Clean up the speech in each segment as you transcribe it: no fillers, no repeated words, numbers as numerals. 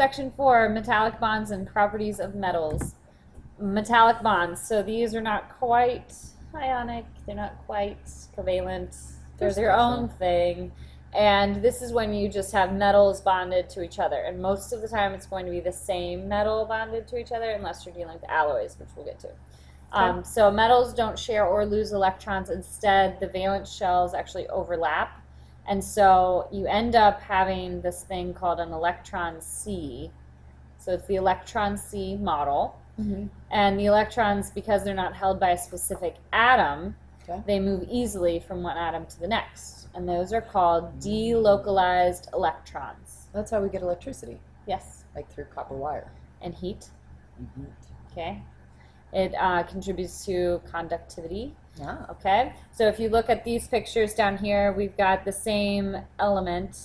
Section 4, metallic bonds and properties of metals. Metallic bonds, so these are not quite ionic, they're not quite covalent, they're their own thing. And this is when you just have metals bonded to each other. And most of the time it's going to be the same metal bonded to each other unless you're dealing with alloys, which we'll get to. So metals don't share or lose electrons. Instead, the valence shells actually overlap. And so you end up having this thing called an electron sea. So it's the electron sea model. Mm-hmm. And the electrons, because they're not held by a specific atom, Okay. they move easily from one atom to the next. And those are called delocalized electrons. That's how we get electricity, Yes. like through copper wire. And heat. Mm-hmm. Okay. It contributes to conductivity. Yeah. Okay. So if you look at these pictures down here, we've got the same element.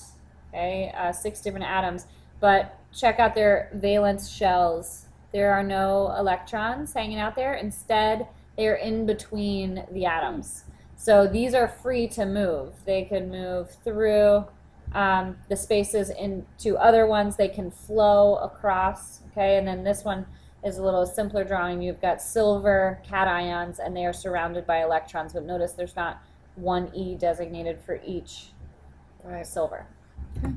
Okay. 6 different atoms. But check out their valence shells. There are no electrons hanging out there. Instead, they are in between the atoms. So these are free to move. They can move through the spaces into other ones. They can flow across. Okay, and then this one is a little simpler drawing. You've got silver cations, and they are surrounded by electrons. But notice there's not one E designated for each silver. Okay.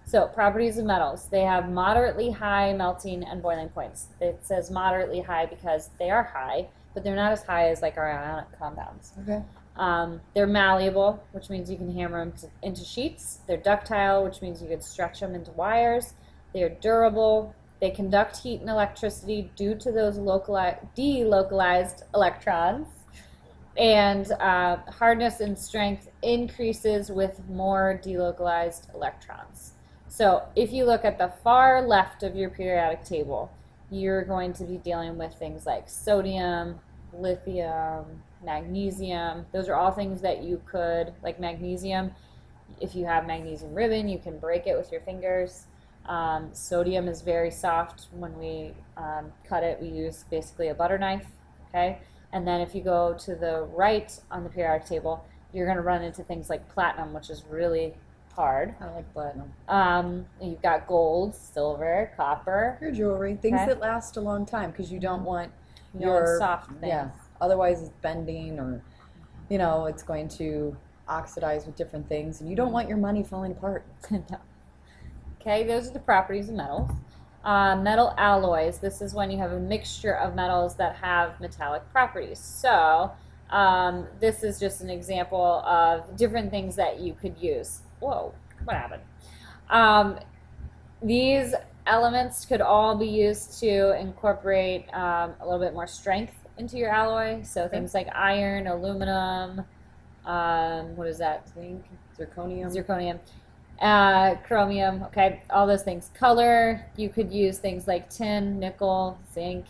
So properties of metals. They have moderately high melting and boiling points. It says moderately high because they are high, but they're not as high as like our ionic compounds. Okay. They're malleable, which means you can hammer them into sheets. They're ductile, which means you can stretch them into wires. They're durable. They conduct heat and electricity due to those delocalized electrons. And hardness and strength increases with more delocalized electrons. So if you look at the far left of your periodic table, you're going to be dealing with things like sodium, lithium, magnesium. Those are all things that you could, like magnesium, if you have magnesium ribbon, you can break it with your fingers. Sodium is very soft. When we cut it, we use basically a butter knife, okay? And then if you go to the right on the periodic table, you're going to run into things like platinum, which is really hard. I like platinum. You've got gold, silver, copper. Your jewelry, things Okay. that last a long time, because you don't want You know, your soft things. Yeah. Otherwise, it's bending, or it's going to oxidize with different things, and you don't want your money falling apart. No. Okay, those are the properties of metals. Metal alloys. This is when you have a mixture of metals that have metallic properties. So this is just an example of different things that you could use. Whoa, what happened? These elements could all be used to incorporate a little bit more strength into your alloy. So things like iron, aluminum, what is that? Zinc? Zirconium. Chromium, okay, all those things. Color, you could use things like tin, nickel, zinc,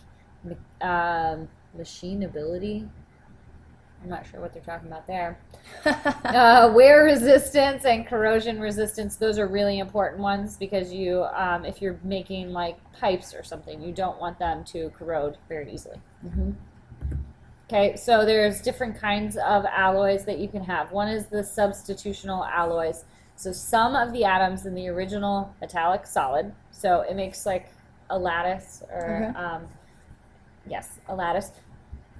machinability. I'm not sure what they're talking about there. Wear resistance and corrosion resistance, those are really important ones because you, if you're making like pipes or something, you don't want them to corrode very easily. Mm-hmm. Okay, so there's different kinds of alloys that you can have. One is the substitutional alloys. So some of the atoms in the original metallic solid, so it makes like a lattice or, yes, a lattice,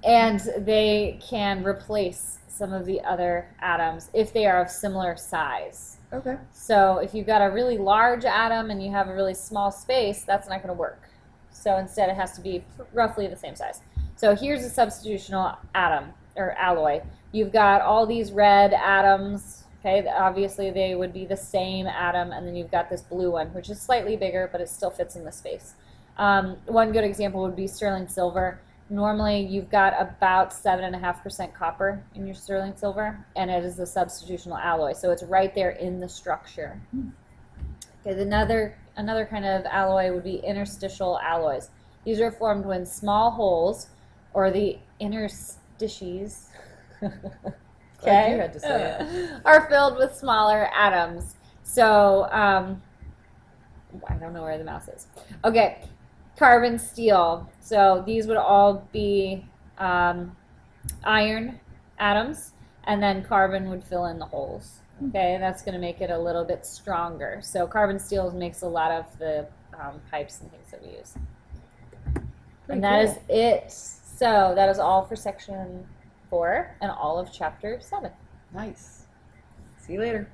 and they can replace some of the other atoms if they are of similar size. Okay. So if you've got a really large atom and you have a really small space, that's not going to work. So instead it has to be roughly the same size. So here's a substitutional atom or alloy. You've got all these red atoms. Okay, obviously they would be the same atom, and then you've got this blue one, which is slightly bigger, but it still fits in the space. One good example would be sterling silver. Normally you've got about 7.5% copper in your sterling silver, and it is a substitutional alloy, so it's right there in the structure. Okay, another kind of alloy would be interstitial alloys. These are formed when small holes, or the interstices, Glad you had to say it. are filled with smaller atoms. So, I don't know where the mouse is. Okay, carbon steel. So these would all be iron atoms, and then carbon would fill in the holes. Okay, and that's going to make it a little bit stronger. So carbon steel makes a lot of the pipes and things that we use. And that is it. So that is all for section 4 and all of chapter 7. Nice. See you later.